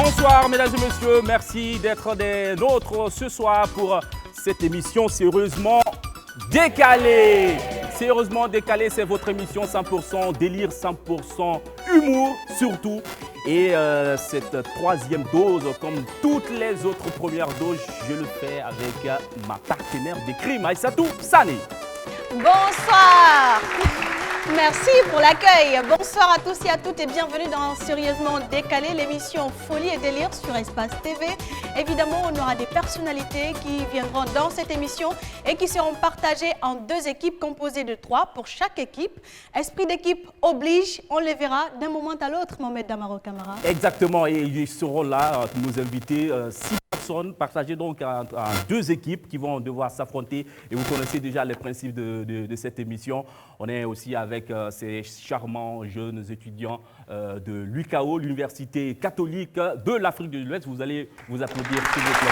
Bonsoir mesdames et messieurs, merci d'être des nôtres ce soir pour cette émission sérieusement décalée. Sérieusement décalée, c'est votre émission 100% délire, 100% humour surtout. Et cette troisième dose, comme toutes les autres premières doses, je le fais avec ma partenaire des crimes, Aïssatou Sané. Bonsoir. Merci pour l'accueil. Bonsoir à tous et à toutes et bienvenue dans Sérieusement Décalé, l'émission Folie et Délire sur Espace TV. Évidemment, on aura des personnalités qui viendront dans cette émission et qui seront partagées en deux équipes composées de 3 pour chaque équipe. Esprit d'équipe oblige, on les verra d'un moment à l'autre, Mohamed Damaro Camara. Exactement, et ils seront là, nous inviter 6 personnes partagées donc en 2 équipes qui vont devoir s'affronter. Et vous connaissez déjà les principes de cette émission. On est aussi avec ces charmants jeunes étudiants de l'UCAO, l'Université catholique de l'Afrique de l'Ouest. Vous allez vous applaudir s'il vous plaît.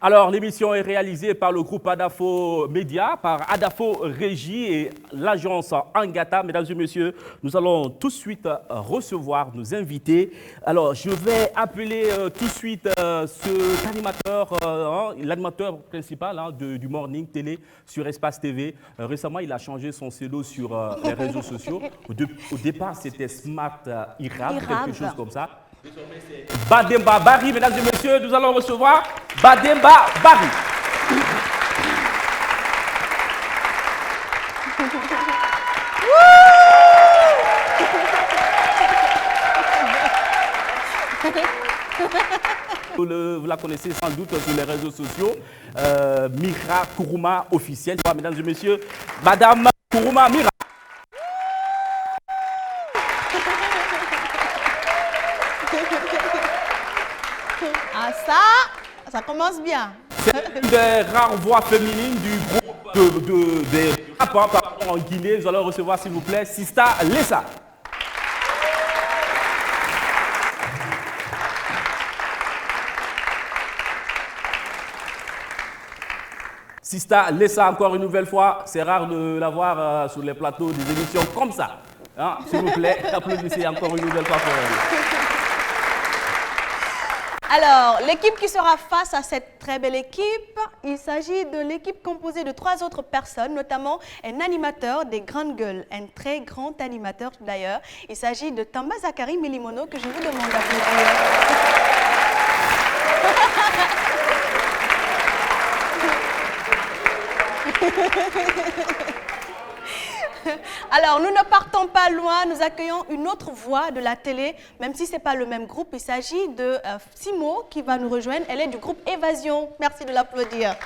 Alors, l'émission est réalisée par le groupe Adafo Média, par Adafo Régie et l'agence Angata. Mesdames et messieurs, nous allons tout de suite recevoir nos invités. Alors, je vais appeler tout de suite cet animateur, l'animateur principal du Morning Télé sur Espace TV. Récemment, il a changé son pseudo sur les réseaux sociaux. Au départ, c'était Smart Irab, quelque chose comme ça. Désormais, c'est Bademba Barry. Mesdames et messieurs, nous allons recevoir Bademba Barry. Vous la connaissez sans doute sur les réseaux sociaux. Mira Kourouma officielle. Mesdames et messieurs, Madame Kourouma Mira. Ah ça commence bien. C'est une des rares voix féminines du groupe des rappeurs en Guinée. Nous allons recevoir s'il vous plaît Sista Lessa. Sista Lessa, encore une nouvelle fois, c'est rare de la voir sur les plateaux des émissions comme ça. Hein, s'il vous plaît, applaudissez encore une nouvelle fois pour elle. Alors, l'équipe qui sera face à cette très belle équipe, il s'agit de l'équipe composée de 3 autres personnes, notamment un animateur des grandes gueules, un très grand animateur d'ailleurs. Il s'agit de Tamba Zakari Milimono que je vous demande d'applaudir. Alors, nous ne partons pas loin, nous accueillons une autre voix de la télé, même si ce n'est pas le même groupe. Il s'agit de Simo qui va nous rejoindre. Elle est du groupe Évasion. Merci de l'applaudir.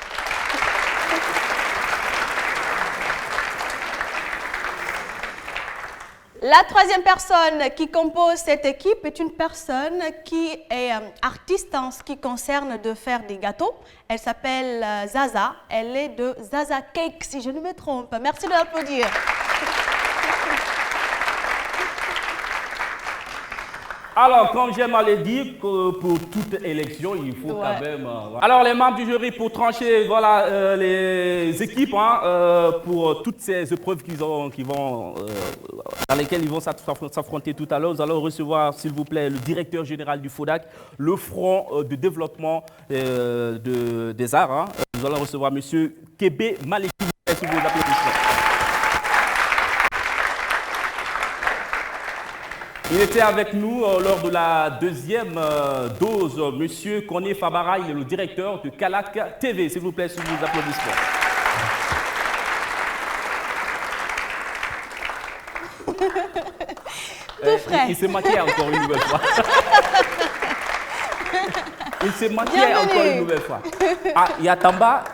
La troisième personne qui compose cette équipe est une personne qui est artiste en ce qui concerne de faire des gâteaux. Elle s'appelle Zaza. Elle est de Zaza Cake, si je ne me trompe. Merci de l'applaudir. Alors, comme j'aime à le dire, que pour toute élection, il faut quand même... Alors, les membres du jury, pour trancher les équipes pour toutes ces épreuves dans lesquelles ils vont s'affronter tout à l'heure, nous allons recevoir, s'il vous plaît, le directeur général du FODAC, le Front de développement des arts. Nous allons recevoir M. Kébé Maleki. Merci pour vos applaudissements. Il était avec nous lors de la deuxième dose, Monsieur Koné Fabara, il est le directeur de Kalak TV. S'il vous plaît, sous vos applaudissements. Tout frais. Il s'est maquillé encore une nouvelle fois. Il s'est maquillé Bienvenue. encore une nouvelle fois. Ah, il y a Tamba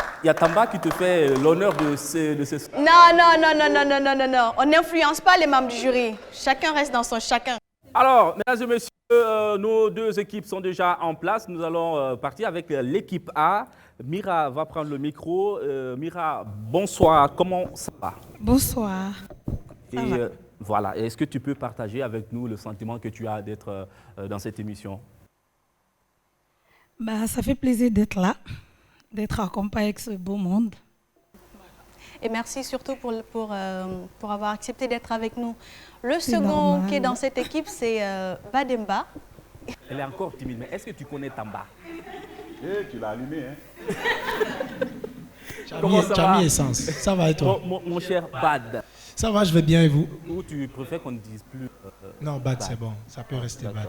qui te fait l'honneur de ce... Non. On n'influence pas les membres du jury. Chacun reste dans son chacun. Alors, mesdames et messieurs, nos 2 équipes sont déjà en place. Nous allons partir avec l'équipe A. Mira va prendre le micro. Mira, bonsoir. Comment ça va? Bonsoir. Ça va. Voilà. Est-ce que tu peux partager avec nous le sentiment que tu as d'être dans cette émission? Ça fait plaisir d'être là, d'être accompagné avec ce beau monde. Et merci surtout pour avoir accepté d'être avec nous. Le second qui est dans cette équipe, c'est Bademba. Elle est encore timide, mais est-ce que tu connais Tamba? Tu l'as allumé, hein? Comment ça tu as va? mis essence. Ça va et toi? Mon cher Bad. Ça va, je vais bien et vous? Ou tu préfères qu'on ne dise plus Non, Bad, c'est bon. Ça peut rester Bad.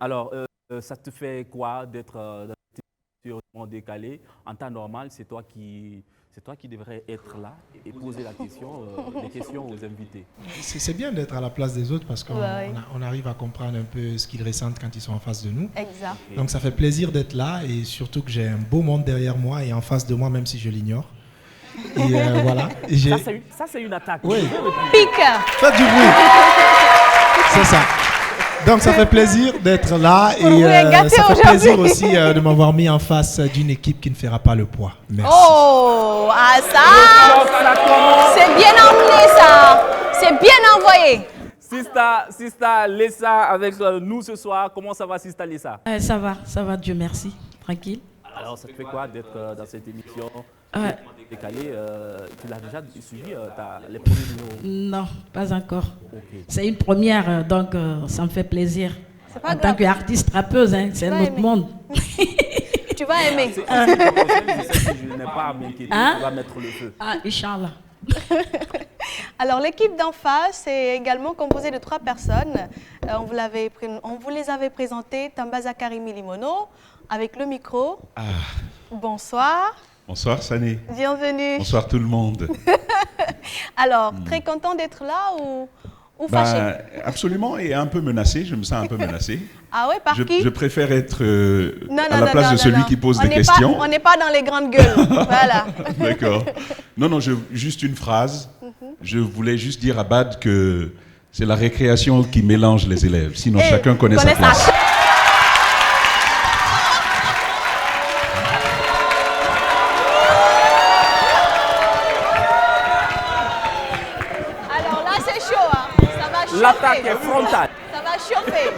Alors, ça te fait quoi d'être dans cette émission décalée? En temps normal, c'est toi qui devrais être là et poser les questions aux invités. C'est bien d'être à la place des autres parce qu'on on arrive à comprendre un peu ce qu'ils ressentent quand ils sont en face de nous. Exact. Donc ça fait plaisir d'être là et surtout que j'ai un beau monde derrière moi et en face de moi, même si je l'ignore. Et voilà. Ça, c'est une attaque. Oui. Pique. Faites du bruit. C'est ça. Donc ça fait plaisir d'être là et ça fait plaisir aussi de m'avoir mis en face d'une équipe qui ne fera pas le poids. Merci. Oh, ça, c'est bien emmené ça. C'est bien envoyé. Sista Lessa avec nous ce soir. Comment ça va, Sista Lessa? Ça va, Dieu merci. Tranquille. Alors, ça te fait quoi d'être dans cette émission décalée? Tu l'as déjà suivi, les premiers numéros? Non, pas encore. Okay. C'est une première, donc ça me fait plaisir. En tant qu'artiste rappeuse, hein, c'est un autre monde. Tu vas aimer. Je n'ai pas à m'inquiéter, tu vas mettre le feu. Ah, Inch'Allah. Alors, l'équipe d'en face est également composée de 3 personnes. On vous les avait présentées. Tamba Zakari Milimono, avec le micro. Bonsoir. Bonsoir, Sané. Bienvenue. Bonsoir, tout le monde. Alors, très content d'être là ou fâché? Absolument, et un peu menacé. Je me sens un peu menacé. Ah ouais, par qui? Je préfère être à la place de celui qui pose des questions. On n'est pas dans les grandes gueules. Voilà. D'accord. Non, juste une phrase. Je voulais juste dire à Bad que c'est la récréation qui mélange les élèves. Sinon, chacun connaît sa place. Alors là, c'est chaud. Hein. Ça va chauffer. L'attaque est frontale. Ça va chauffer.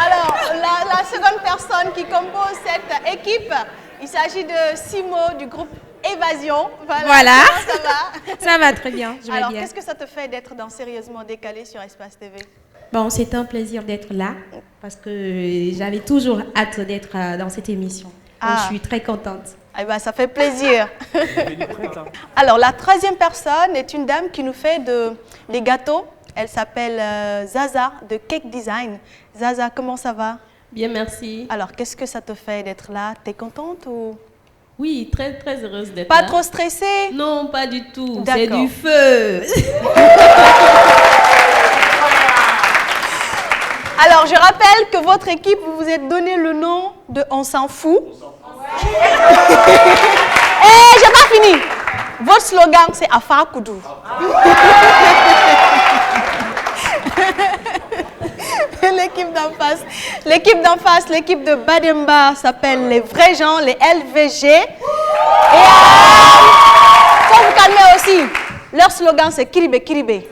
Alors, la seconde personne qui compose cette équipe, il s'agit de Simo du groupe Évasion. Voilà. Ça va? Ça va très bien, je vais Alors, bien. qu'est-ce que ça te fait d'être dans Sérieusement Décalé sur Espace TV? Bon, c'est un plaisir d'être là parce que j'avais toujours hâte d'être dans cette émission. Donc, je suis très contente. Eh ben, ça fait plaisir. Alors, la troisième personne est une dame qui nous fait des gâteaux. Elle s'appelle Zaza de Cake Design. Zaza, comment ça va? Bien, merci. Alors, qu'est-ce que ça te fait d'être là? T'es contente ou? Oui, très, très heureuse d'être là. Pas trop stressée? Non, pas du tout. D'accord. C'est du feu. Alors, je rappelle que votre équipe, vous vous êtes donné le nom de On s'en fout. Et j'ai pas fini. Votre slogan, c'est Afar Koudou. L'équipe d'en face, l'équipe de Bademba s'appelle les vrais gens, les LVG. Et faut vous calmer aussi. Leur slogan, c'est Kiribé, Kiribé.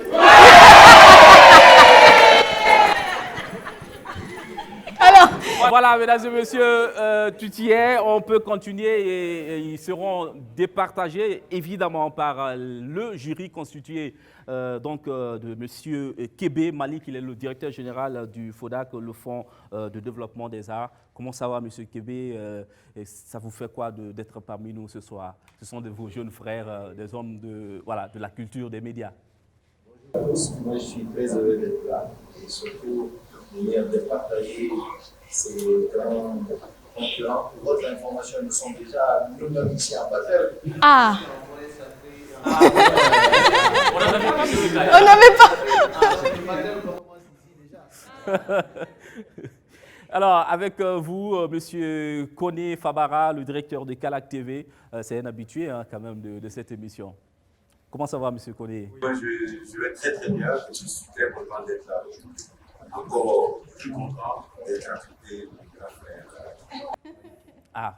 Alors, voilà, mesdames et messieurs, tu y es. On peut continuer et ils seront départagés évidemment par le jury constitué de monsieur Kébé Malik, il est le directeur général du FODAC, le Fonds de développement des arts. Comment ça va, monsieur Kébé? Ça vous fait quoi d'être parmi nous ce soir? Ce sont de vos jeunes frères, des hommes de la culture des médias. Moi, je suis très heureux d'être là et surtout de partager ces grands concurrents. Pour votre information, nous sommes déjà nous-mêmes ici à Batel. ah. On n'avait pas. Alors, avec vous, monsieur Koné Fabara, le directeur de Calac TV, c'est un habitué quand même de cette émission. Comment ça va, monsieur Koné? Moi, je vais très très bien. Je suis très content d'être là aujourd'hui. Encore plus content d'être invité. Ah,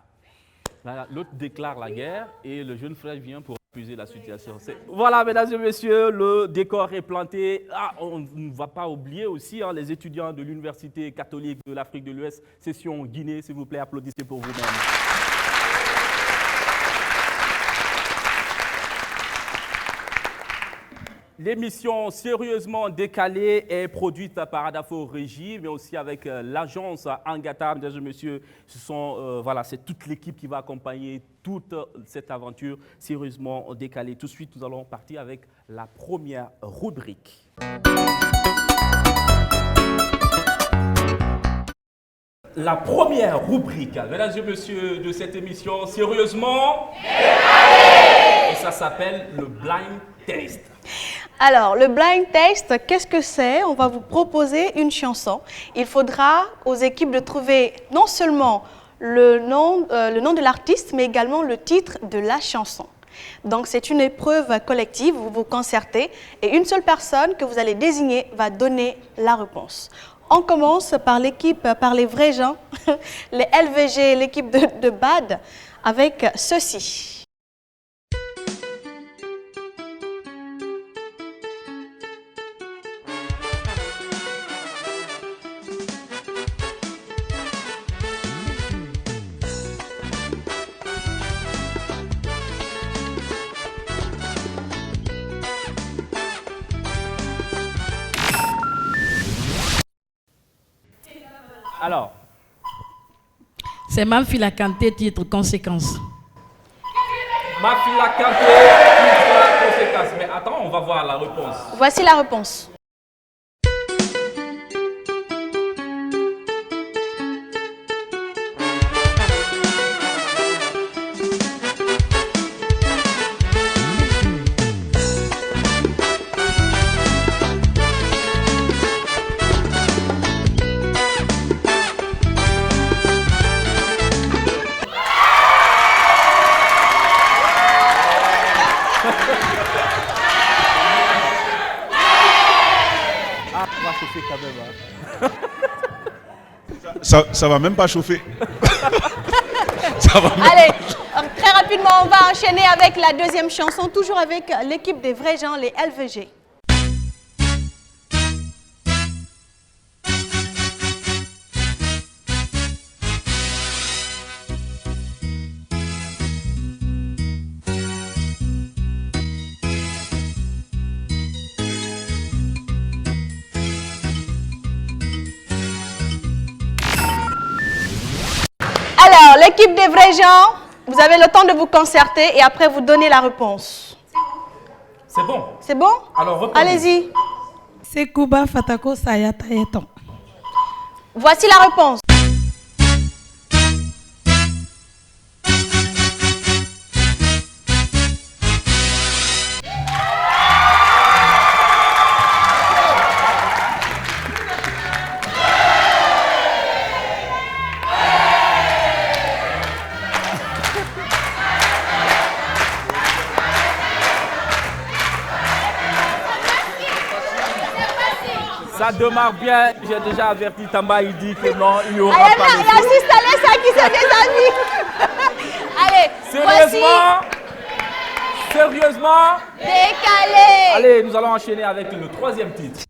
l'autre déclare la guerre et le jeune frère vient pour La situation. Voilà, mesdames et messieurs, le décor est planté. On ne va pas oublier aussi les étudiants de l'Université catholique de l'Afrique de l'Ouest, session Guinée. S'il vous plaît, applaudissez pour vous-même. L'émission Sérieusement Décalée est produite par Adafo Régie, mais aussi avec l'agence Angata. Mesdames et messieurs, c'est toute l'équipe qui va accompagner toute cette aventure Sérieusement Décalée. Tout de suite, nous allons partir avec la première rubrique. La première rubrique, mesdames et messieurs, de cette émission Sérieusement Décalée. Et ça s'appelle le Blind Test. Alors, le blind test, qu'est-ce que c'est? On va vous proposer une chanson. Il faudra aux équipes de trouver non seulement le nom de l'artiste, mais également le titre de la chanson. Donc, c'est une épreuve collective, vous vous concertez, et une seule personne que vous allez désigner va donner la réponse. On commence par l'équipe, par les vrais gens, les LVG, l'équipe de BAD, avec ceci. Alors, c'est Mafila Kanté, titre Conséquence. Mafila Kanté, titre Conséquence. Mais attends, on va voir la réponse. Voici la réponse. Ça va même pas chauffer. Allez, très rapidement, on va enchaîner avec la deuxième chanson, toujours avec l'équipe des vrais gens, les LVG. Alors, l'équipe des vrais gens, vous avez le temps de vous concerter et après vous donner la réponse. C'est bon. C'est bon? Alors, allez-y. C'est Kuba Fatako Sayata Yeton. Voici la réponse. Ça démarre bien. J'ai déjà averti Tamba, il dit que non, il n'y aura pas de feu. Il y a Sistalé, ça qui sont des amis. Allez, sérieusement, sérieusement décalé. Allez, nous allons enchaîner avec le troisième titre.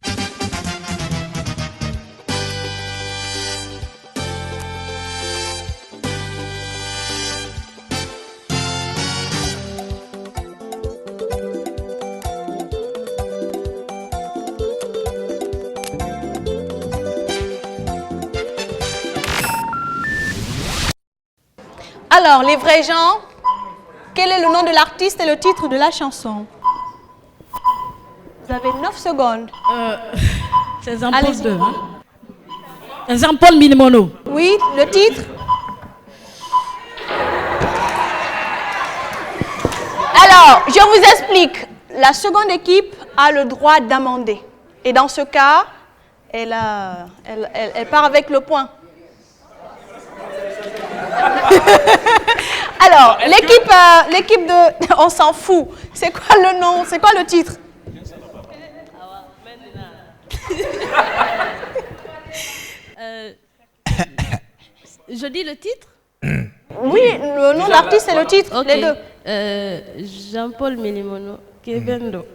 Alors, les vrais gens, quel est le nom de l'artiste et le titre de la chanson? Vous avez 9 secondes. C'est Jean-Paul II. Hein? Jean-Paul Minimono. Oui, le titre? Alors, je vous explique. La seconde équipe a le droit d'amender. Et dans ce cas, elle part avec le point. Alors, l'équipe de... On s'en fout. C'est quoi le nom? C'est quoi le titre? Je dis le titre? Oui, le nom de l'artiste et le titre, okay. les deux. Jean-Paul Milimono. Kebendo.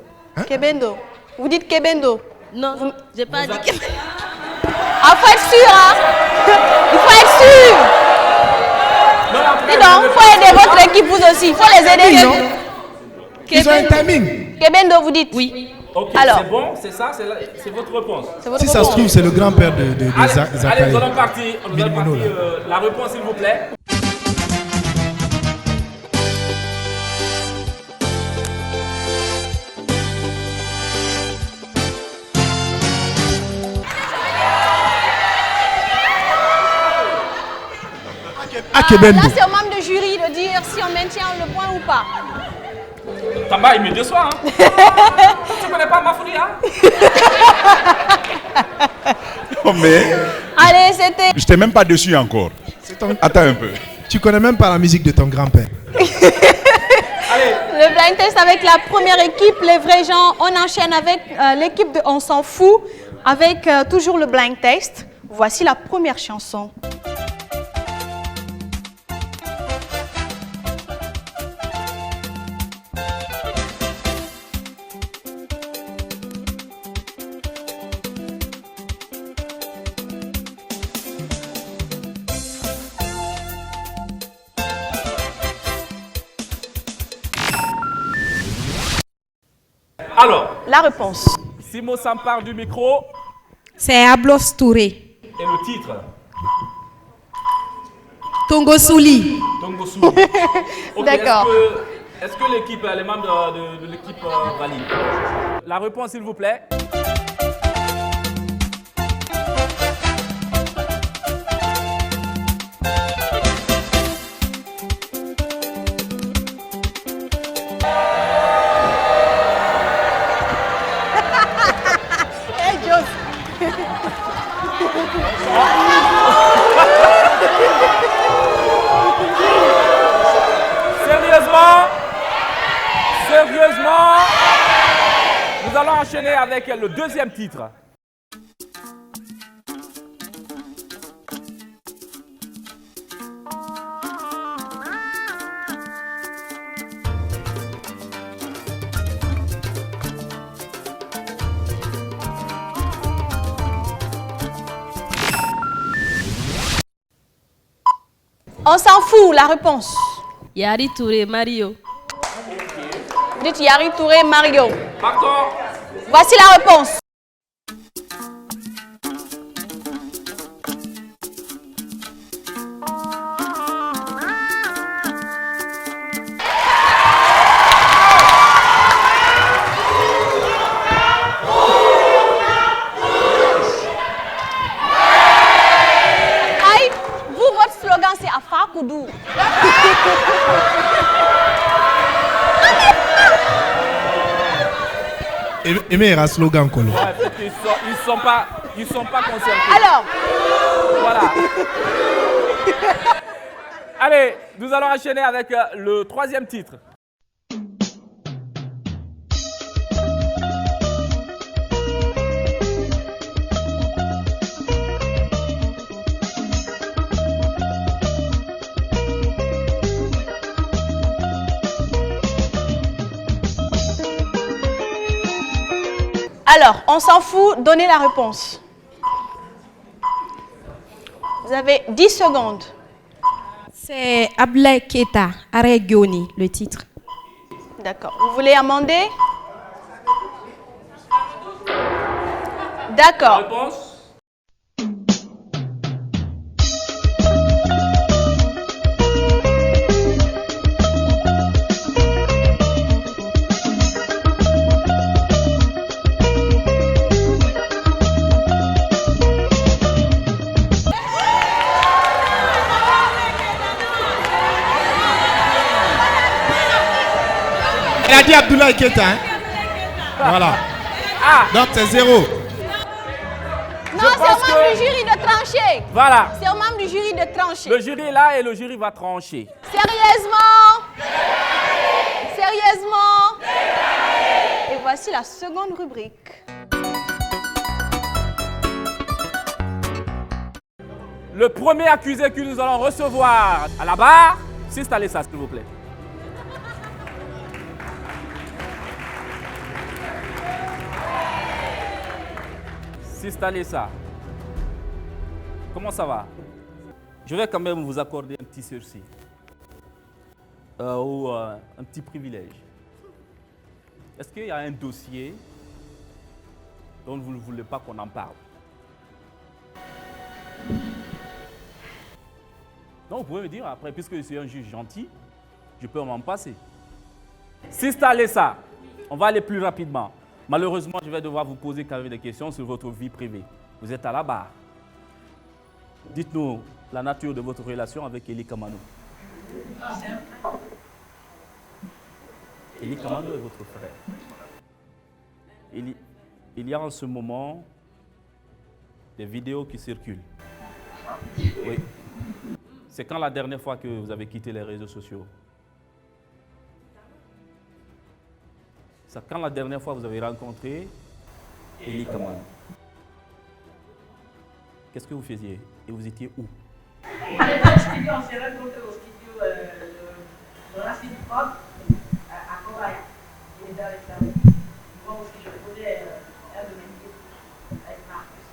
Kebendo. Vous dites Kebendo? Non, j'ai pas dit Kebendo. Ah, faut être sûr, hein? Il faut être sûr. Dis donc, il faut aider votre équipe, vous aussi. Il faut les aider. Ils ont un timing. Kebendo, vous dites? Oui. Ok, alors, c'est bon, c'est ça, c'est votre réponse. Si ça se trouve, c'est le grand-père de Zakaria. Allez, nous allons partir. La réponse, s'il vous plaît. Là, c'est au membre de jury de dire si on maintient le point ou pas. Tamba, il me déçoit. Hein. Tu ne connais pas Mafouli, hein? Oh, mais. Allez, c'était. Je t'ai même pas dessus encore. Attends un peu. Tu connais même pas la musique de ton grand-père. Le blind test avec la première équipe, les vrais gens. On enchaîne avec l'équipe de On s'en fout, avec toujours le blind test. Voici la première chanson. Alors, la réponse. Simo s'empare du micro. C'est Ablos Touré. Et le titre? Tongo Souli. Tongo Souli. Okay, d'accord. Est-ce que l'équipe, les membres de l'équipe valident? La réponse, s'il vous plaît. Sérieusement, nous allons enchaîner avec le deuxième titre. On s'en fout, la réponse. Yari Touré, Mario. Dites Yari Touré, Mario. Partons. Voici la réponse. Aïe, vous, votre slogan, c'est Afa Koudou. Aimer un slogan colo. Ouais, ils sont pas concernés. Alors. Voilà. Allez, nous allons enchaîner avec le troisième titre. Alors, on s'en fout, donnez la réponse. Vous avez 10 secondes. C'est Ablai Keta, Aregioni, le titre. D'accord. Vous voulez amender? D'accord. Réponse? Elle a dit Abdoulaye Keita. Hein? Voilà. Ah. Donc c'est 0. Non, c'est au membre du jury de trancher. Voilà. C'est au membre du jury de trancher. Le jury est là et le jury va trancher. Sérieusement. Sérieusement. Et voici la seconde rubrique. Le premier accusé que nous allons recevoir à la barre, c'est Stalessa, s'il vous plaît. Sista Lessa, comment ça va? Je vais quand même vous accorder un petit sursis ou un petit privilège. Est-ce qu'il y a un dossier dont vous ne voulez pas qu'on en parle? Non, vous pouvez me dire après, puisque je suis un juge gentil, je peux m'en passer. Sista Lessa, on va aller plus rapidement. Malheureusement, je vais devoir vous poser quand même des questions sur votre vie privée. Vous êtes à la barre. Dites-nous la nature de votre relation avec Eli Kamano. Eli Kamano est votre frère. Il y a en ce moment des vidéos qui circulent. Oui. C'est quand la dernière fois que vous avez quitté les réseaux sociaux? C'est quand la dernière fois que vous avez rencontré Eli Kamano? Qu'est-ce que vous faisiez? Et vous étiez où? On s'est rencontrés au studio de Racine Pop à Coraya. Il était avec ça. Moi aussi, je faisais un de mes livres avec Marcus.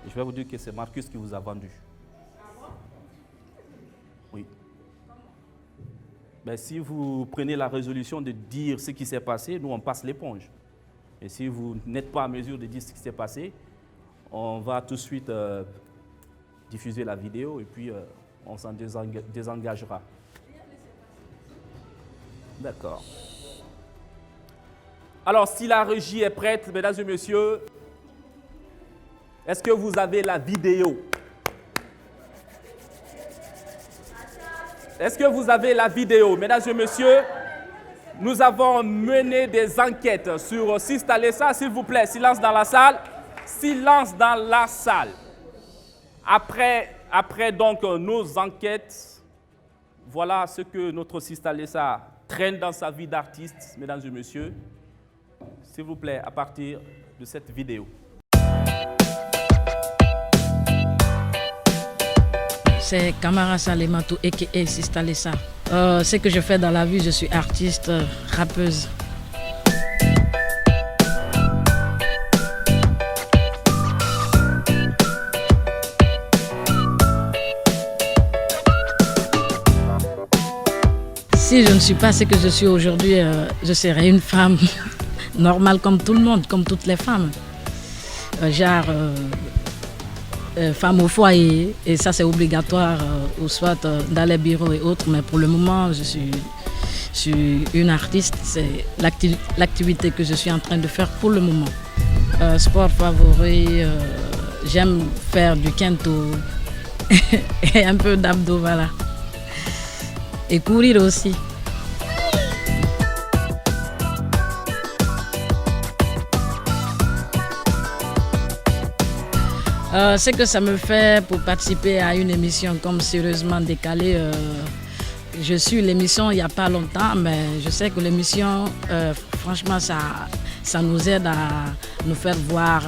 Je vais vous dire que c'est Marcus qui vous a vendu. Oui. Ben, si vous prenez la résolution de dire ce qui s'est passé, nous on passe l'éponge. Et si vous n'êtes pas en mesure de dire ce qui s'est passé, on va tout de suite diffuser la vidéo et puis on s'en désengagera. D'accord. Alors, si la régie est prête, mesdames et messieurs, est-ce que vous avez la vidéo? Est-ce que vous avez la vidéo? Mesdames et messieurs, nous avons mené des enquêtes sur Sista Lessa. S'il vous plaît, silence dans la salle. Silence dans la salle. Après donc nos enquêtes, voilà ce que notre Sista Lessa traîne dans sa vie d'artiste, mesdames et messieurs. S'il vous plaît, à partir de cette vidéo. C'est Kamara Salematou aka Sista Lessa. Ce que je fais dans la vie, je suis artiste, rappeuse. Si je ne suis pas ce que je suis aujourd'hui, je serais une femme normale comme tout le monde, comme toutes les femmes. Femme au foyer, et ça c'est obligatoire, ou soit dans les bureaux et autres, mais pour le moment je suis une artiste, c'est l'activité que je suis en train de faire pour le moment. Sport favori, j'aime faire du kento et un peu d'abdos, voilà. Et courir aussi. Ce que ça me fait pour participer à une émission comme Sérieusement Décalé, je suis l'émission il n'y a pas longtemps, mais je sais que l'émission, franchement, ça nous aide à nous faire voir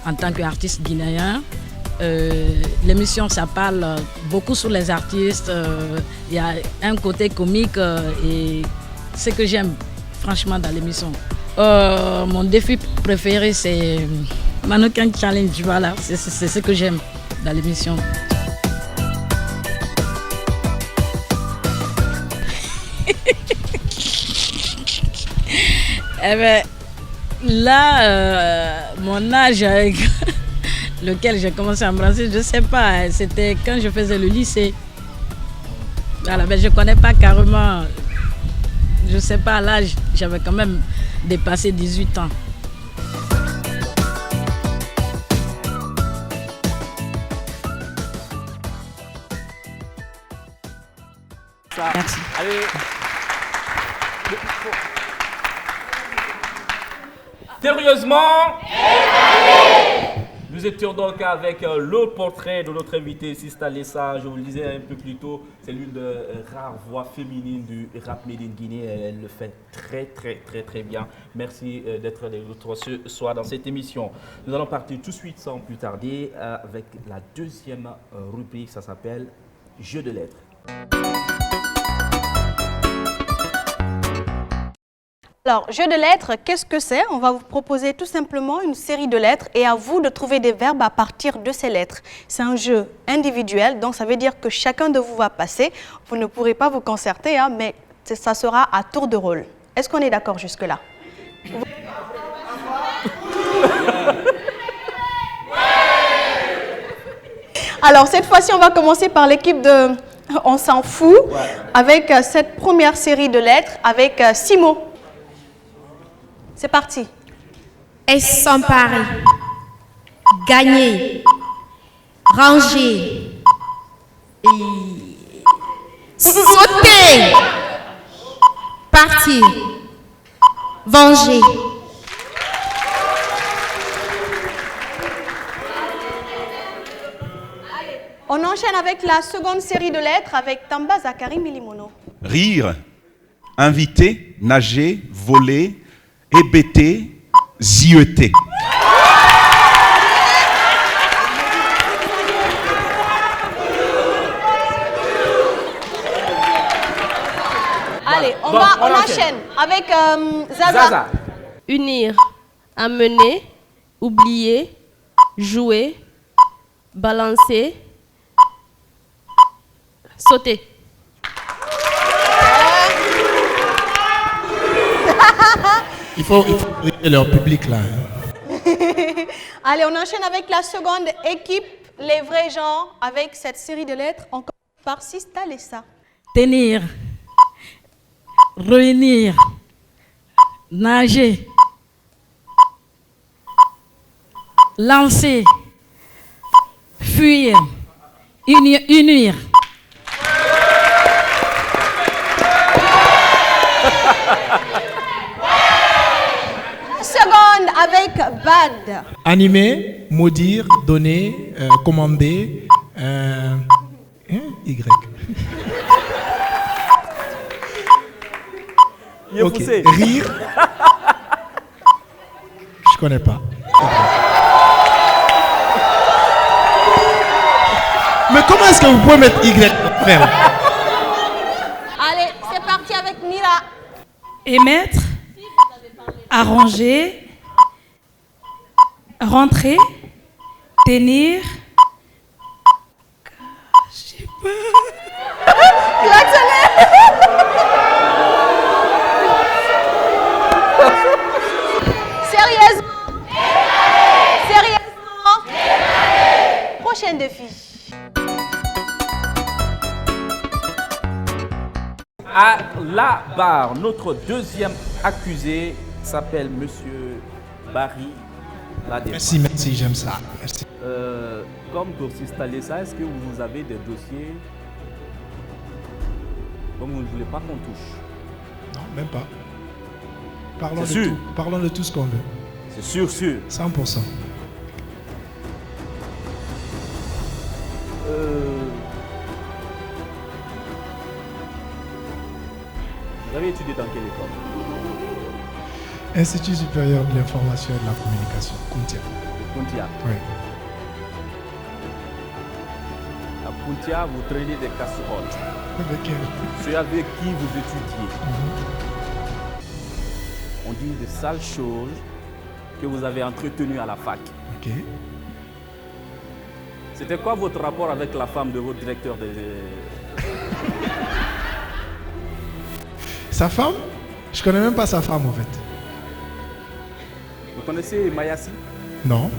en tant qu'artistes guinéens. L'émission, ça parle beaucoup sur les artistes, il y a un côté comique et ce que j'aime franchement dans l'émission. Mon défi préféré, c'est Mannequin Challenge, voilà, c'est ce que j'aime dans l'émission. Eh bien, là, mon âge avec lequel j'ai commencé à embrasser, je ne sais pas, c'était quand je faisais le lycée. Voilà, mais je ne connais pas carrément, je ne sais pas, l'âge, j'avais quand même dépassé 18 ans. Merci. Allez. Sérieusement, nous étions donc avec le portrait de notre invité Sista Lessa. Je vous le disais un peu plus tôt, c'est l'une des rares voix féminines du rap made in Guinée. Elle le fait très bien. Merci d'être avec nous ce soir dans cette émission. Nous allons partir tout de suite sans plus tarder avec la deuxième rubrique. Ça s'appelle Jeu de lettres. Alors, jeu de lettres, qu'est-ce que c'est? On va vous proposer tout simplement une série de lettres et à vous de trouver des verbes à partir de ces lettres. C'est un jeu individuel, donc ça veut dire que chacun de vous va passer. Vous ne pourrez pas vous concerter, hein, mais ça sera à tour de rôle. Est-ce qu'on est d'accord jusque-là? Alors, cette fois-ci, on va commencer par l'équipe de On s'en fout, avec cette première série de lettres, avec 6 mots. C'est parti. S'emparer, gagner, ranger, sauter, partir, venger. On enchaîne avec la seconde série de lettres avec Tamba Zakari Milimono. Rire, inviter, nager, voler, hébéter, zioter. Allez, on enchaîne avec Zaza. Unir, amener, oublier, jouer, balancer, sauter. Il faut briller leur public là. Allez, on enchaîne avec la seconde équipe, les vrais gens, avec cette série de lettres. On commence par Sista Lessa. Tenir, réunir, nager, lancer, fuir, unir. Seconde avec Bad. Animer, maudire, donner, commander, Y. Ok. Rire. Je connais pas. Mais comment est-ce que vous pouvez mettre Y, frère? Allez, c'est parti avec Mira. Émettre, arranger, rentrer, tenir. Je sais pas. Sérieusement. Sérieusement. Prochain défi. À la barre, notre deuxième accusé s'appelle Monsieur Barry Ladefar. Merci, j'aime ça. Merci. Comme pour s'installer ça, est-ce que vous avez des dossiers dont vous ne voulez pas qu'on touche? Non, même pas. Parlons de sûr. tout. Parlons de tout ce qu'on veut. C'est sûr, sûr. 100%. Vous avez étudié dans quelle école? Institut supérieur de l'information et de la communication, Kuntia. Kuntia. Oui. À Kuntia, vous traînez des casseroles. Avec elle. Ceux avec qui vous étudiez. On dit de sales choses que vous avez entretenues à la fac. Ok. C'était quoi votre rapport avec la femme de votre directeur de... Sa femme? Je connais même pas sa femme en fait. Vous connaissez Mayassi? Non.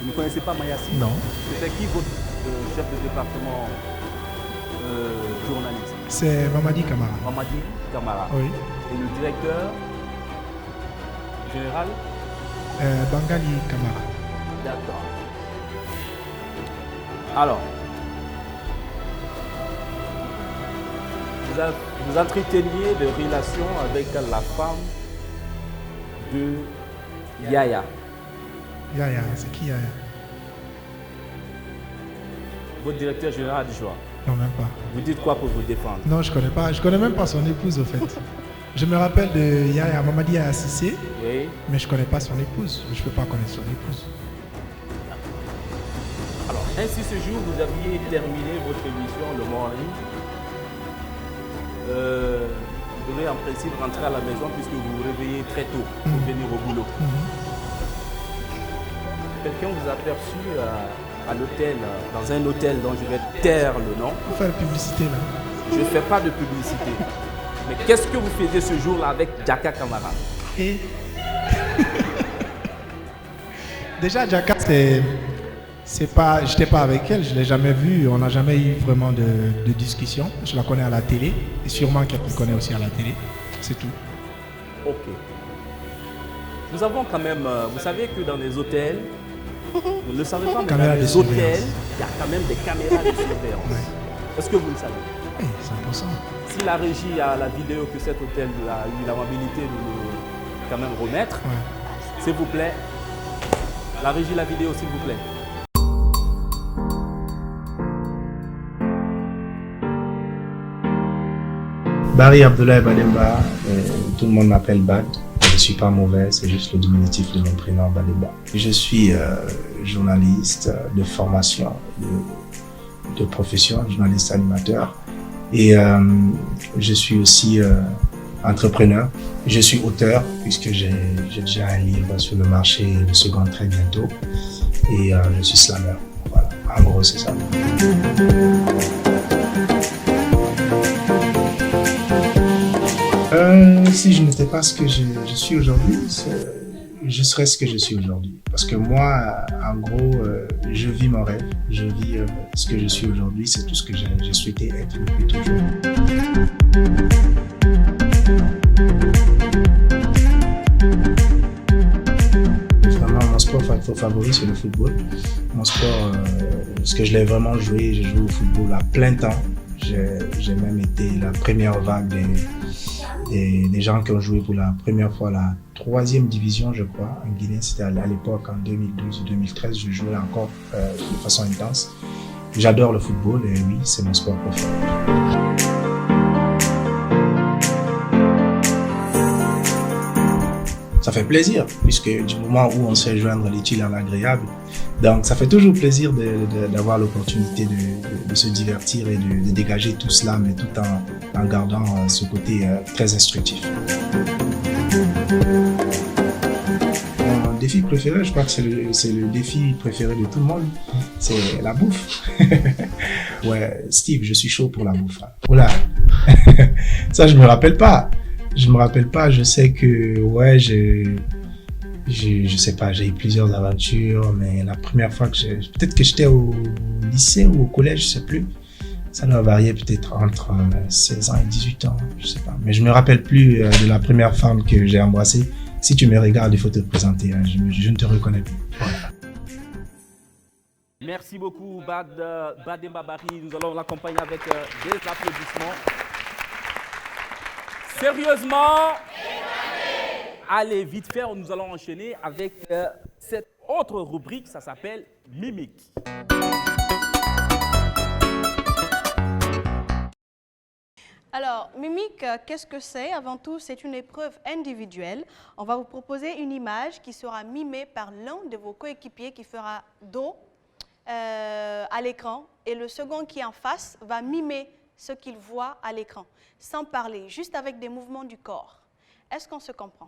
Vous ne connaissez pas Mayassi? Non. C'était qui votre chef de département journaliste? C'est Mamadi Kamara. Mamadi Kamara. Oui. Et le directeur général? Bangali Kamara. D'accord. Alors, vous entreteniez des relations avec la femme de Yaya. Yaya, c'est qui Yaya? Votre directeur général adjoint. Non, même pas. Vous dites quoi pour vous défendre? Non, je connais pas. Je connais même pas son épouse au fait. Je me rappelle de Yaya, Mamadi Yaya Sissé, Oui. mais je connais pas son épouse. Je peux pas connaître son épouse. Alors, ainsi ce jour, vous aviez terminé votre émission Le Morning. vous devez en principe rentrer à la maison puisque vous vous réveillez très tôt pour venir au boulot. Quelqu'un vous a aperçu à l'hôtel, dans un hôtel dont je vais taire le nom. Faut faire publicité là. Je ne fais pas de publicité. Mais qu'est-ce que vous faisiez ce jour-là avec Jaka Camara? Et déjà, Jaka, j'étais pas avec elle, je l'ai jamais vue, on n'a jamais eu vraiment de discussion. Je la connais à la télé, et sûrement qu'elle me connaît aussi à la télé. C'est tout. Ok. Nous avons quand même, vous savez que dans les hôtels, vous ne le savez pas, mais dans les hôtels, il y a quand même des caméras de surveillance. Ouais. Est-ce que vous le savez? Oui, 100%. Si la régie a la vidéo que cet hôtel a eu l'amabilité de nous quand même remettre, s'il vous plaît, la régie, la vidéo, s'il vous plaît. Barry Abdoulaye Bademba, tout le monde m'appelle Bad. Je ne suis pas mauvais, c'est juste le diminutif de mon prénom Bademba. Je suis journaliste de formation, de profession, journaliste animateur. Et je suis aussi entrepreneur. Je suis auteur, puisque j'ai déjà un livre sur le marché de seconde très bientôt. Et je suis slammer. Voilà, en gros, c'est ça. Si je n'étais pas ce que je suis aujourd'hui, je serais ce que je suis aujourd'hui. Parce que moi, en gros, je vis mon rêve, je vis ce que je suis aujourd'hui, c'est tout ce que j'ai souhaité être depuis toujours. Vraiment, mon sport favori, c'est le football. Mon sport, ce que je l'ai vraiment joué, j'ai joué au football à plein temps. J'ai même été la première vague des gens qui ont joué pour la première fois la 3e division, je crois, en Guinée. C'était à l'époque, en 2012 ou 2013, je jouais encore de façon intense. J'adore le football et oui, c'est mon sport préféré. Ça fait plaisir, puisque du moment où on sait joindre l'utile à l'agréable, donc ça fait toujours plaisir d'avoir l'opportunité de se divertir et de dégager tout cela, mais tout en gardant ce côté très instructif. Mon défi préféré, je crois que c'est le défi préféré de tout le monde, c'est la bouffe. Ouais, Steve, je suis chaud pour la bouffe. Oula, ça je me rappelle pas. Je sais que, ouais, je sais pas, j'ai eu plusieurs aventures, mais la première fois peut-être que j'étais au lycée ou au collège, je sais plus. Ça doit varier peut-être entre 16 ans et 18 ans, je sais pas. Mais je me rappelle plus de la première femme que j'ai embrassée. Si tu me regardes, il faut te présenter, hein, je ne te reconnais plus. Voilà. Merci beaucoup, Bademba Barry. Nous allons l'accompagner avec des applaudissements. Sérieusement, allez, vite fait, nous allons enchaîner avec cette autre rubrique, ça s'appelle Mimique. Alors, Mimique, qu'est-ce que c'est? Avant tout, c'est une épreuve individuelle. On va vous proposer une image qui sera mimée par l'un de vos coéquipiers qui fera dos à l'écran et le second qui est en face va mimer ce qu'il voit à l'écran, sans parler, juste avec des mouvements du corps. Est-ce qu'on se comprend?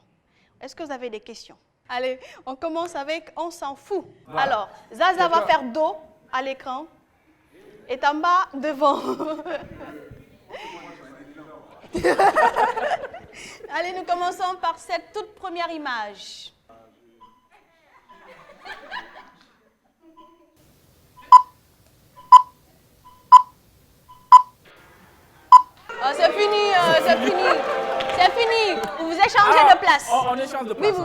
Est-ce que vous avez des questions? Allez, on commence avec « On s'en fout ». Voilà. Alors, Zaza va faire dos à l'écran et Tamba devant. Allez, nous commençons par cette toute première image. Oh, c'est fini, c'est fini. C'est fini. Vous vous échangez de place. On échange de place.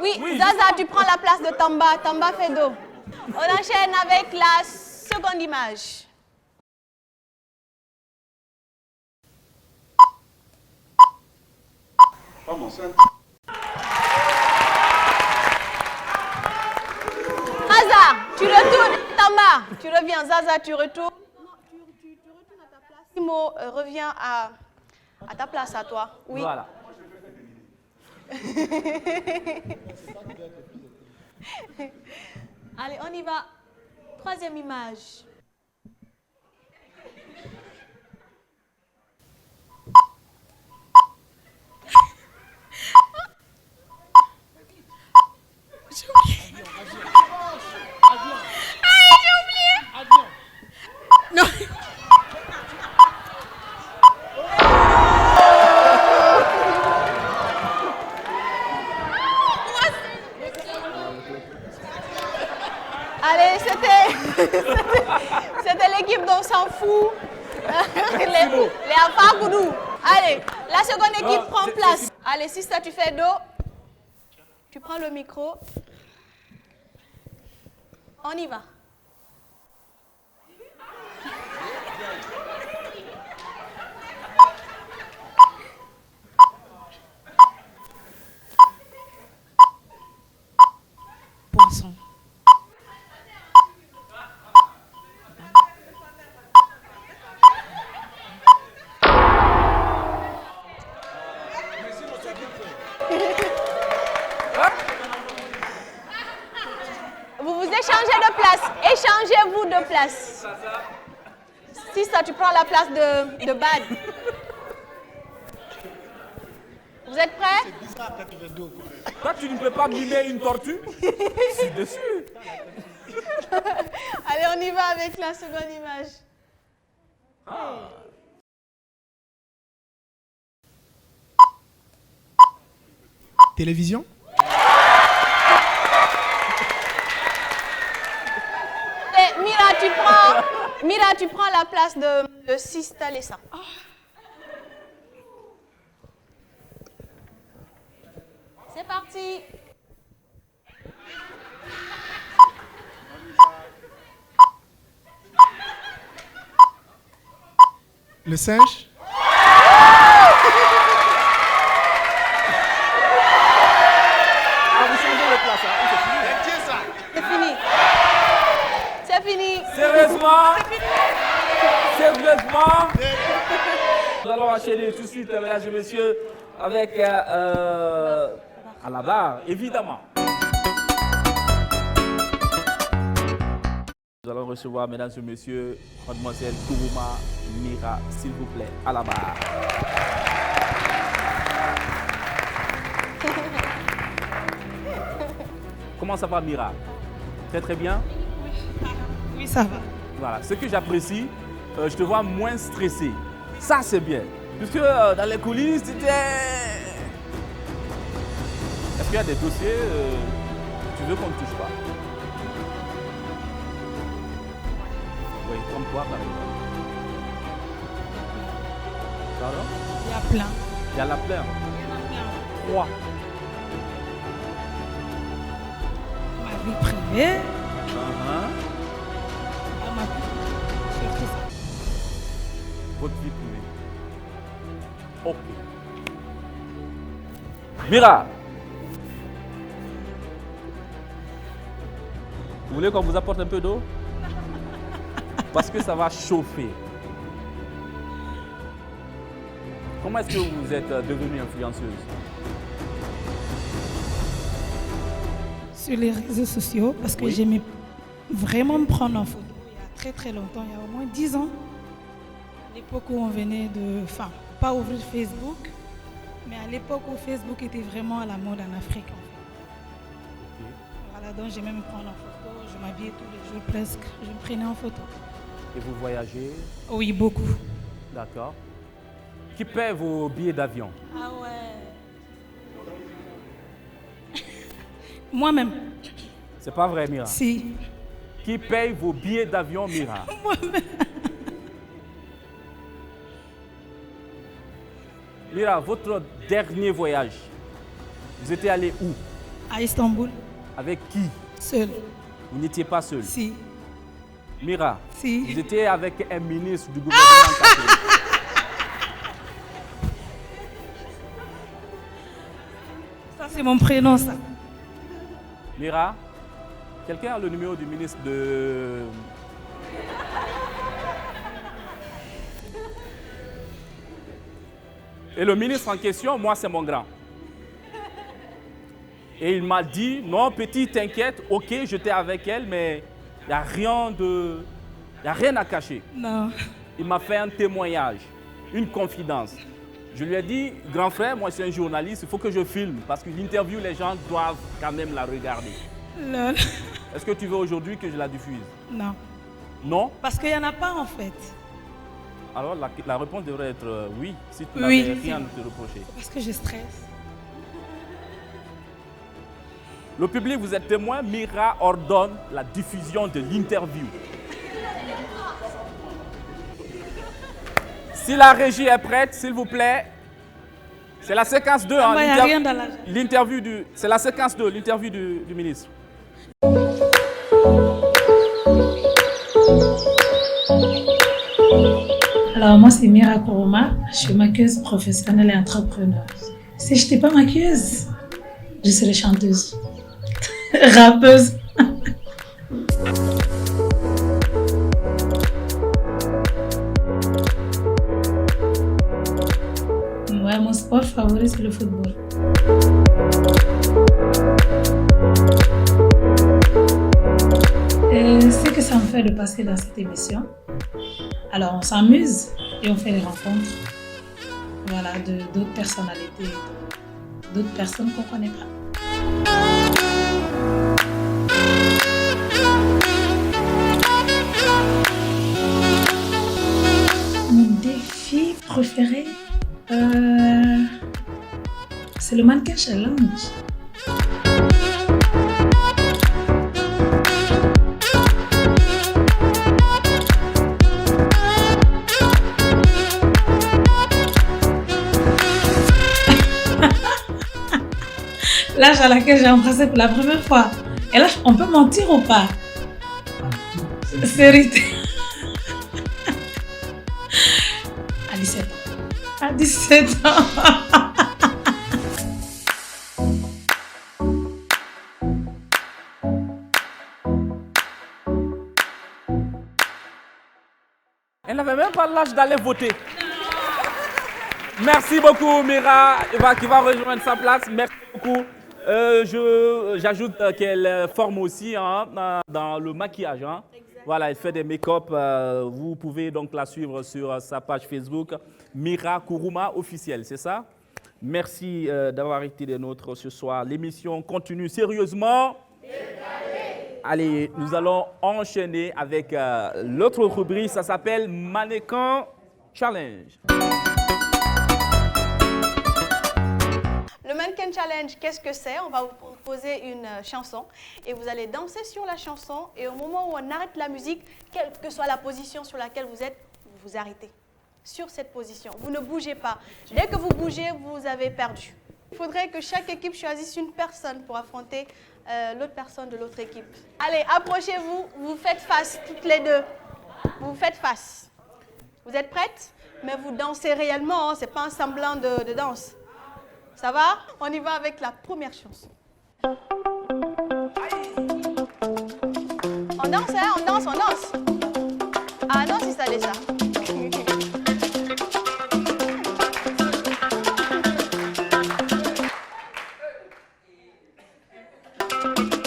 Oui, Zaza, tu prends la place de Tamba. Tamba fait dos. On enchaîne avec la seconde image. Pas mon sein. Zaza, tu retournes. Tamba, tu reviens. Zaza, tu retournes. Timo revient à ta place, à toi. Oui. Voilà. Allez, on y va. Troisième image. C'était l'équipe dont on s'en fout. Les Afakoudou. Allez, la seconde équipe prend place. Allez, Sista, tu fais dos. Tu prends le micro. On y va. Poisson. Vous vous échangez de place. Échangez-vous de place. Si ça, tu prends la place de Bad. Vous êtes prêts? Toi, tu ne peux pas mimer une tortue? Je suis dessus. Allez, on y va avec la seconde image. Télévision? Mira, tu prends la place de Sista Lessa. C'est parti. Le singe? Vous changez de place, hein? C'est fini. C'est fini. Sérieusement? Sérieusement? Nous allons enchaîner tout de suite, mesdames et messieurs, avec à la barre, évidemment. Nous allons recevoir, mesdames et messieurs, mademoiselle Kourouma Mira, s'il vous plaît, à la barre. Comment ça va, Mira? Très très bien? Oui, ça va. Voilà, ce que j'apprécie, je te vois moins stressé. Ça, c'est bien. Puisque dans les coulisses, c'était... Est-ce qu'il y a des dossiers tu veux qu'on ne touche pas? Oui, comme quoi, par exemple? Pardon? Il y a plein. Il y en a plein. 3. Ma vie privée. Ma vie. Surtout ça. Votre vie privée. Ok. Mira. Vous voulez qu'on vous apporte un peu d'eau? Parce que ça va chauffer. Comment est-ce que vous êtes devenue influenceuse? Sur les réseaux sociaux, parce que j'aimais vraiment me prendre en photo. Il y a très très longtemps, il y a au moins 10 ans. À l'époque où on venait de... Enfin, pas ouvrir Facebook, mais à l'époque où Facebook était vraiment à la mode en Afrique. En fait. Voilà, donc j'aimais me prendre en photo. Je m'habillais tous les jours presque. Je me prenais en photo. Et vous voyagez? Oui, beaucoup. D'accord. Qui paie vos billets d'avion? Ah ouais. Moi-même. C'est pas vrai, Mira? Si. Qui paye vos billets d'avion, Mira? Moi-même. Mira, votre dernier voyage, vous étiez allé où? À Istanbul. Avec qui? Seul. Vous n'étiez pas seul? Si. Mira, si. Vous étiez avec un ministre du gouvernement catholique. Ça, c'est mon prénom, ça. Mira, quelqu'un a le numéro du ministre de... Et le ministre en question, moi, c'est mon grand. Et il m'a dit, non, petit, t'inquiète, ok, j'étais avec elle, mais il n'y a rien à cacher. Non. Il m'a fait un témoignage, une confidence. Je lui ai dit, grand frère, moi, je suis un journaliste, il faut que je filme, parce que l'interview, les gens doivent quand même la regarder. Lol. Est-ce que tu veux aujourd'hui que je la diffuse? Non. Non? Parce qu'il n'y en a pas, en fait. Alors, la réponse devrait être oui, si tu n'avais rien à te reprocher. Parce que je stresse. Le public, vous êtes témoin, Mira ordonne la diffusion de l'interview. Si la régie est prête, s'il vous plaît. C'est la séquence 2. Hein, l'interview du... C'est la séquence 2, l'interview du ministre. Alors, moi, c'est Mira Kuruma. Je suis maquilleuse professionnelle et entrepreneur. Si je n'étais pas maquilleuse, je serais chanteuse, rappeuse. Ouais, mon sport favori, c'est le football. Et ce que ça me fait de passer dans cette émission, alors on s'amuse et on fait des rencontres, voilà, d'autres personnalités, d'autres personnes qu'on ne connaît pas. Mon défi préféré, c'est le mannequin challenge. L'âge à laquelle j'ai embrassé pour la première fois. Et là, on peut mentir ou pas? C'est vérité. À 17 ans. À 17 ans. Elle n'avait même pas l'âge d'aller voter. Merci beaucoup, Mira, qui va rejoindre sa place. Merci beaucoup. J'ajoute qu'elle forme aussi dans le maquillage. Hein. Voilà, elle fait des make-up. Vous pouvez donc la suivre sur sa page Facebook, Mira Kuruma officielle, c'est ça? Merci d'avoir été des nôtres ce soir. L'émission continue sérieusement. Allez, nous allons enchaîner avec l'autre rubrique. Ça s'appelle Mannequin Challenge. Le Mannequin Challenge, qu'est-ce que c'est? On va vous proposer une chanson et vous allez danser sur la chanson et au moment où on arrête la musique, quelle que soit la position sur laquelle vous êtes, vous vous arrêtez sur cette position. Vous ne bougez pas. Dès que vous bougez, vous avez perdu. Il faudrait que chaque équipe choisisse une personne pour affronter l'autre personne de l'autre équipe. Allez, approchez-vous, vous faites face toutes les deux. Vous faites face. Vous êtes prêtes? Mais vous dansez réellement, ce n'est pas un semblant de danse. Ça va? On y va avec la première chanson. On danse, hein? On danse, on danse. Ah non, c'est ça déjà.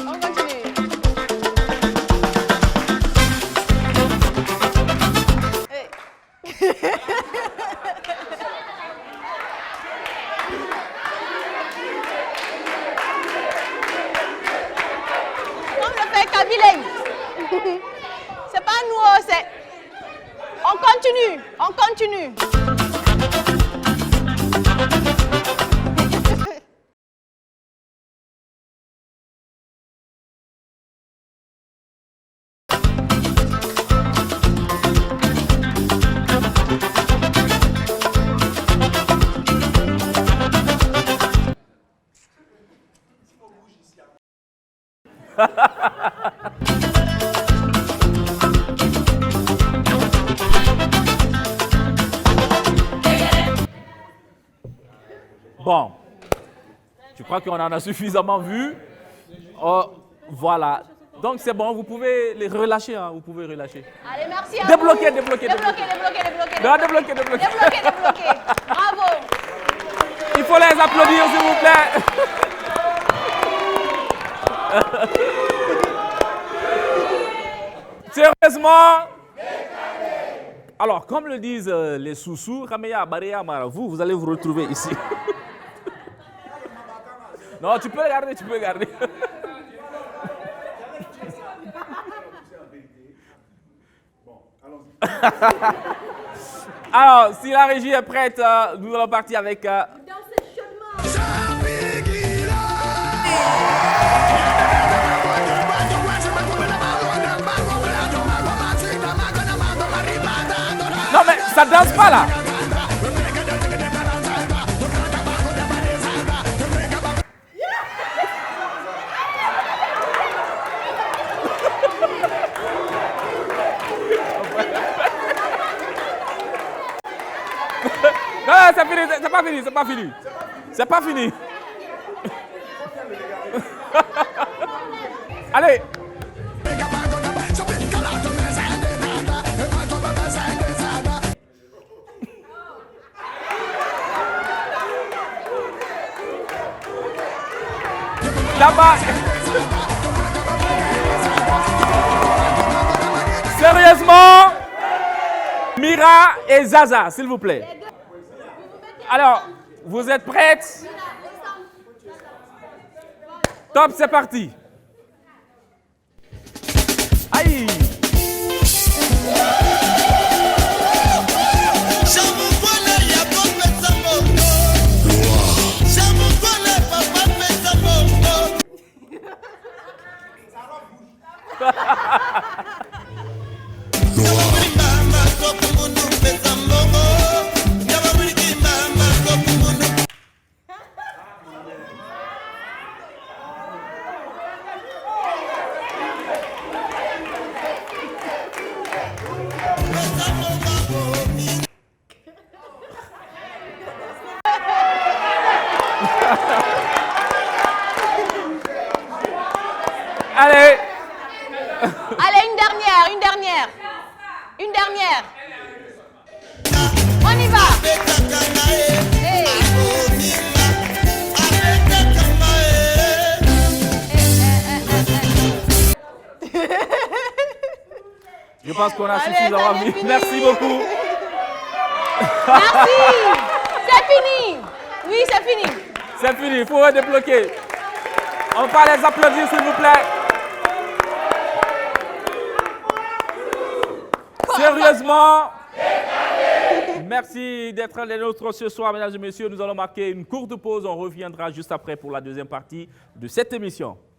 On continue. Hey. C'est pas nous, c'est... On continue, on continue. Bon, je crois qu'on en a suffisamment vu. Voilà. Donc c'est bon, vous pouvez les relâcher. Hein, vous pouvez relâcher. Allez, merci à débloquer, vous. Débloquer. Débloquer. Bravo. Il faut les applaudir, s'il vous plaît. Sérieusement. Alors, comme le disent les sous-sous, vous allez vous retrouver ici. Non, tu peux garder, tu peux garder. Alors, si la régie est prête, nous allons partir avec... Non mais ça danse pas là. c'est fini, c'est pas fini, c'est pas fini. C'est pas fini. Allez. Là-bas. Sérieusement, Mira et Zaza, s'il vous plaît. Alors, vous êtes prêtes? Top, c'est parti. Aïe. Allez. Allez, une dernière, une dernière. Une dernière. On y va. Hey. Je pense qu'on a suffisamment vu. Merci beaucoup. Merci. C'est fini. Oui, c'est fini. C'est fini, il faut redébloquer. On va les applaudir, s'il vous plaît. Sérieusement, merci d'être les nôtres ce soir, mesdames et messieurs. Nous allons marquer une courte pause. On reviendra juste après pour la deuxième partie de cette émission.